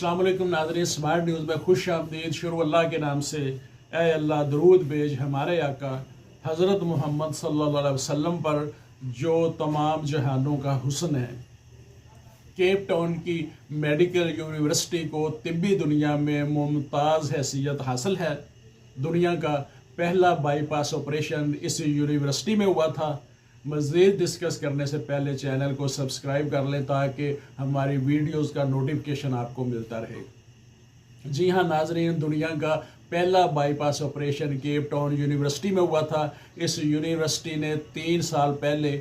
अस्सलाम वालेकुम नाज़रीन, स्मार्ट न्यूज़ में खुश आमदीद। शुरू अल्लाह के नाम से। ऐ अल्लाह दरूद भेज हमारे आका हज़रत मोहम्मद सल्लल्लाहु अलैहि वसल्लम पर जो तमाम जहानों का हुस्न है। केप टाउन की मेडिकल यूनिवर्सिटी को तिब्बी दुनिया में मुमताज़ हैसियत हासिल है। दुनिया का पहला बाईपास ऑपरेशन इस यूनिवर्सिटी में हुआ था। मज़ीद डिस्कस करने से पहले चैनल को सब्सक्राइब कर लें ताकि हमारी वीडियोस का नोटिफिकेशन आपको मिलता रहे। जी हाँ नाजरीन, दुनिया का पहला bypass operation Cape Town university में हुआ था। इस यूनिवर्सिटी ने 3 साल पहले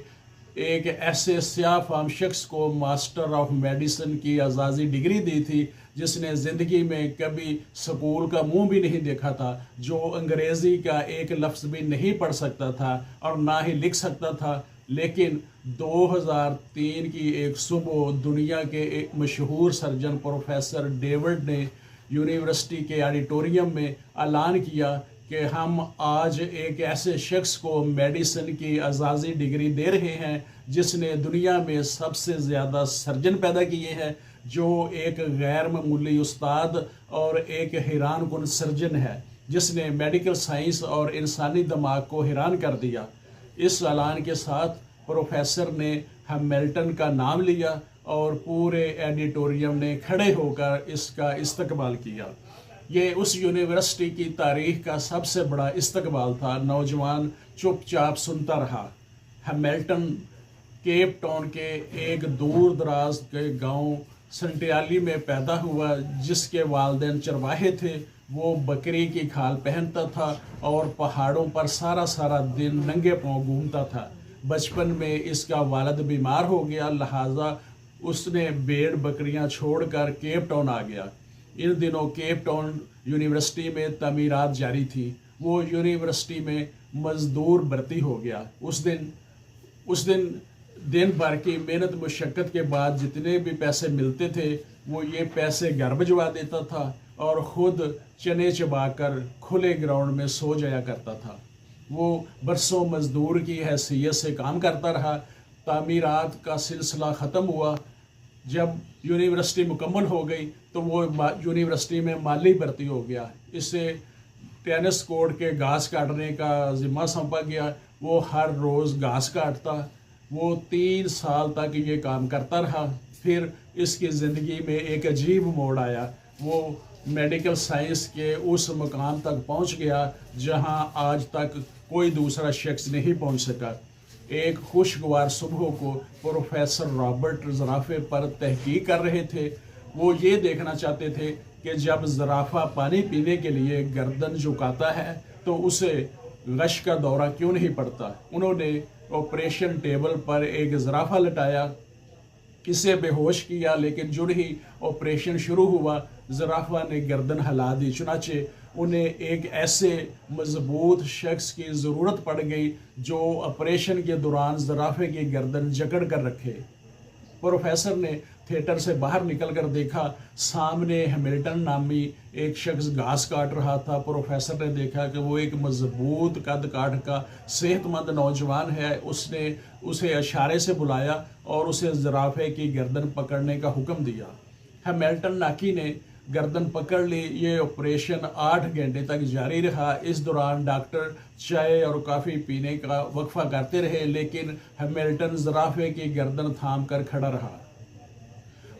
एक ऐसे स्याह फाम शख्स को मास्टर ऑफ मेडिसिन की एजाज़ी डिग्री दी थी जिसने ज़िंदगी में कभी स्कूल का मुंह भी नहीं देखा था, जो अंग्रेज़ी का एक लफ्ज़ भी नहीं पढ़ सकता था और ना ही लिख सकता था। लेकिन 2003 की एक सुबह दुनिया के एक मशहूर सर्जन प्रोफेसर डेविड ने यूनिवर्सिटी के ऑडिटोरियम में ऐलान किया कि हम आज एक ऐसे शख्स को मेडिसिन की एजाज़ी डिग्री दे रहे हैं जिसने दुनिया में सबसे ज़्यादा सर्जन पैदा किए हैं, जो एक गैर मामूली उस्ताद और एक हैरान कुन सर्जन है जिसने मेडिकल साइंस और इंसानी दिमाग को हैरान कर दिया। इस ऐलान के साथ प्रोफेसर ने हैमिल्टन का नाम लिया और पूरे ऑडिटोरियम ने खड़े होकर इसका इस्तकबाल किया। ये उस यूनिवर्सिटी की तारीख का सबसे बड़ा इस्तकबाल था। नौजवान चुपचाप सुनता रहा। हैमिल्टन केप टाउन के एक दूर दराज के गांव संटियाली में पैदा हुआ, जिसके वालिदैन चरवाहे थे। वो बकरी की खाल पहनता था और पहाड़ों पर सारा दिन नंगे पांव घूमता था। बचपन में इसका वालिद बीमार हो गया, लिहाजा उसने भेड़ बकरियां छोड़कर केप टाउन आ गया। इन दिनों केप टाउन यूनिवर्सिटी में तमीरात जारी थी। वो यूनिवर्सिटी में मज़दूर भर्ती हो गया। उस दिन भर की मेहनत मुशक्क़त के बाद जितने भी पैसे मिलते थे वो ये पैसे घर भिजवा देता था और ख़ुद चने चबाकर खुले ग्राउंड में सो जाया करता था। वो बरसों मज़दूर की हैसियत से काम करता रहा। तामीरात का सिलसिला ख़त्म हुआ। जब यूनिवर्सिटी मुकम्मल हो गई तो वो यूनिवर्सिटी में माली भर्ती हो गया। इसे टेनिस कोर्ट के घास काटने का ज़िम्मा सौंपा गया। वो हर रोज़ घास काटता। वो 3 साल तक ये काम करता रहा। फिर इसकी ज़िंदगी में एक अजीब मोड़ आया। वो मेडिकल साइंस के उस मुकाम तक पहुंच गया जहां आज तक कोई दूसरा शख्स नहीं पहुंच सका। एक खुशगवार सुबह को प्रोफेसर रॉबर्ट ज़राफ़े पर तहकीक कर रहे थे। वो ये देखना चाहते थे कि जब ज़राफ़ा पानी पीने के लिए गर्दन झुकाता है तो उसे गश का दौरा क्यों नहीं पड़ता। उन्होंने ऑपरेशन टेबल पर एक ज़राफ़ा लटाया, इसे बेहोश किया, लेकिन जो ही ऑपरेशन शुरू हुआ ज़राफ़ा ने गर्दन हिला दी। चुनाचे उन्हें एक ऐसे मजबूत शख्स की ज़रूरत पड़ गई जो ऑपरेशन के दौरान ज़राफ़े की गर्दन जकड़ कर रखे। प्रोफेसर ने थिएटर से बाहर निकलकर देखा, सामने हैमिल्टन नामी एक शख्स घास काट रहा था। प्रोफेसर ने देखा कि वो एक मजबूत कद काठ का सेहतमंद नौजवान है। उसने उसे इशारे से बुलाया और उसे ज़राफ़े की गर्दन पकड़ने का हुक्म दिया। हैमिल्टन नाकी ने गर्दन पकड़ ली। ये ऑपरेशन 8 घंटे तक जारी रहा। इस दौरान डॉक्टर चाय और कॉफ़ी पीने का वक्फा करते रहे, लेकिन हैमिल्टन ज़राफ़े की गर्दन थाम कर खड़ा रहा।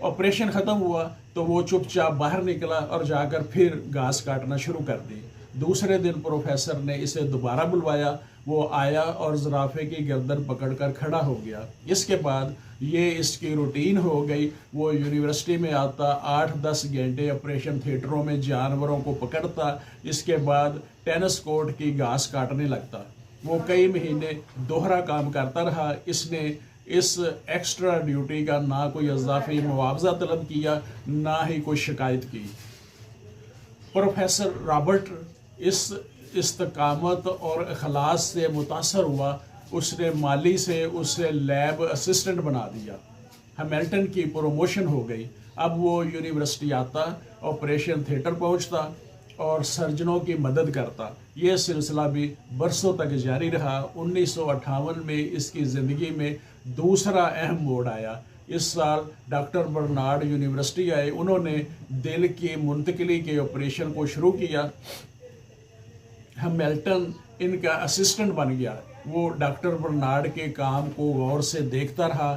ऑपरेशन ख़त्म हुआ तो वो चुपचाप बाहर निकला और जाकर फिर घास काटना शुरू कर दी। दूसरे दिन प्रोफेसर ने इसे दोबारा बुलवाया। वो आया और ज़राफ़े की गर्दन पकड़कर खड़ा हो गया। इसके बाद ये इसकी रूटीन हो गई। वो यूनिवर्सिटी में आता, 8-10 घंटे ऑपरेशन थिएटरों में जानवरों को पकड़ता। इसके बाद टेनिस कोर्ट की घास काटने लगता। वो कई महीने दोहरा काम करता रहा। इसने इस एक्स्ट्रा ड्यूटी का ना कोई इजाफी मुआवजा तलब किया, ना ही कोई शिकायत की। प्रोफेसर रॉबर्ट इस इस्तकामत और इखलास से मुतासर हुआ। उसने माली से उसे लैब असिस्टेंट बना दिया। हैमिल्टन की प्रमोशन हो गई। अब वो यूनिवर्सिटी आता, ऑपरेशन थिएटर पहुंचता और सर्जनों की मदद करता। ये सिलसिला भी बरसों तक जारी रहा। 1958 में इसकी ज़िंदगी में दूसरा अहम मोड़ आया। इस साल डॉक्टर बर्नार्ड यूनिवर्सिटी आए, उन्होंने दिल की मुंतकली के ऑपरेशन को शुरू किया। हैमिल्टन इनका असिस्टेंट बन गया। वो डॉक्टर बर्नार्ड के काम को गौर से देखता रहा।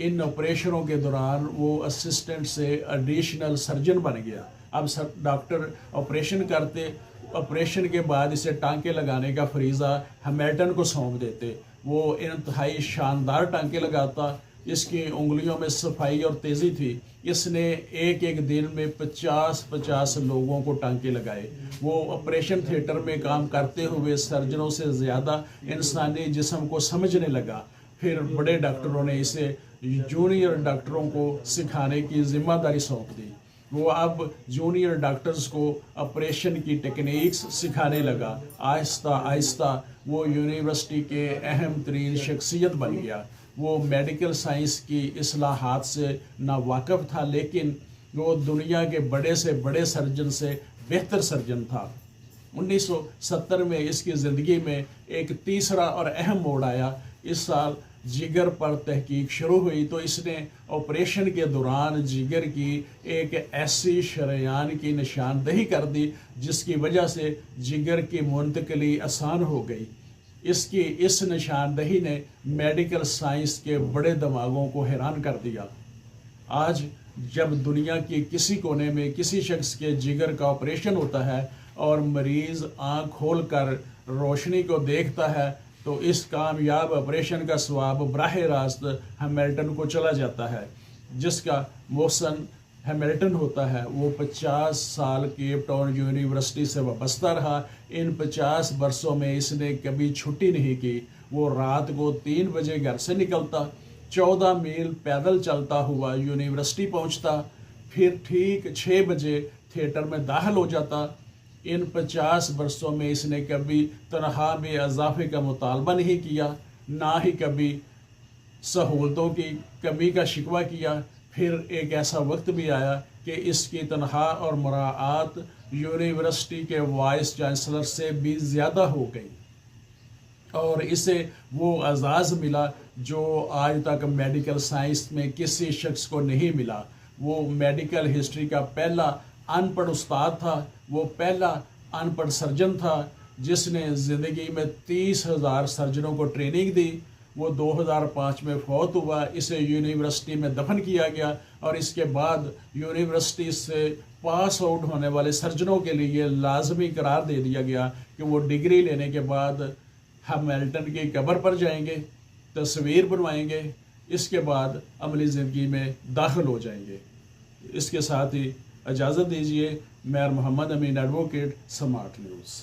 इन ऑपरेशनों के दौरान वो असिस्टेंट से एडिशनल सर्जन बन गया। अब डॉक्टर ऑपरेशन करते, ऑपरेशन के बाद इसे टांके लगाने का फरीज़ा हैमिल्टन को सौंप देते। वो इंतहाई शानदार टांके लगाता। इसकी उंगलियों में सफाई और तेज़ी थी। इसने एक एक दिन में 50-50 लोगों को टांके लगाए। वो ऑपरेशन थिएटर में काम करते हुए सर्जनों से ज़्यादा इंसानी जिस्म को समझने लगा। फिर बड़े डॉक्टरों ने इसे जूनियर डॉक्टरों को सिखाने की जिम्मेदारी सौंप दी। वो अब जूनियर डॉक्टर्स को ऑपरेशन की टेक्निक्स सिखाने लगा। आहिस्ता आहिस्ता वो यूनिवर्सिटी के अहम तरीन शख्सियत बन गया। वो मेडिकल साइंस की इस्लाहात से नावाकिफ़ था, लेकिन वो दुनिया के बड़े से बड़े सर्जन से बेहतर सर्जन था। 1970 में इसकी ज़िंदगी में एक तीसरा और अहम मोड़ आया। इस साल जिगर पर तहकीक शुरू हुई तो इसने ऑपरेशन के दौरान जिगर की एक ऐसी शरेयान की निशानदही कर दी जिसकी वजह से जिगर की मुंतकली आसान हो गई। इसकी इस निशानदही ने मेडिकल साइंस के बड़े दिमागों को हैरान कर दिया। आज जब दुनिया के किसी कोने में किसी शख्स के जिगर का ऑपरेशन होता है और मरीज़ आँख खोल कर रोशनी को देखता है, तो इस कामयाब ऑपरेशन का स्वाब बराह रास्त हैमिल्टन को चला जाता है। जिसका मोहसन हैमिल्टन होता है, वो 50 साल केप टाउन यूनिवर्सिटी से वाबस्ता रहा। इन 50 बरसों में इसने कभी छुट्टी नहीं की। वो रात को 3 बजे घर से निकलता, 14 मील पैदल चलता हुआ यूनिवर्सिटी पहुंचता, फिर ठीक 6 बजे थिएटर में दाखिल हो जाता। इन 50 बरसों में इसने कभी तनख्वाह में इजाफे का मुतालबा नहीं किया, ना ही कभी सहूलतों की कमी का शिकवा किया। फिर एक ऐसा वक्त भी आया कि इसकी तनख्वाह और मुराआत यूनिवर्सिटी के वाइस चांसलर से भी ज़्यादा हो गई और इसे वो एजाज़ मिला जो आज तक मेडिकल साइंस में किसी शख्स को नहीं मिला। वो मेडिकल हिस्ट्री का पहला अनपढ़ उस्ताद था। वो पहला अनपढ़ सर्जन था जिसने ज़िंदगी में 30,000 सर्जनों को ट्रेनिंग दी। वो 2005 में फौत हुआ। इसे यूनिवर्सिटी में दफन किया गया और इसके बाद यूनिवर्सिटी से पास आउट होने वाले सर्जनों के लिए लाजमी करार दे दिया गया कि वो डिग्री लेने के बाद हैमिल्टन की कब्र पर जाएंगे, तस्वीर बनवाएंगे, इसके बाद अमली ज़िंदगी में दाखिल हो जाएंगे। इसके साथ ही इजाज़त दीजिए। मैं मोहम्मद अमीन एडवोकेट, स्मार्ट न्यूज़।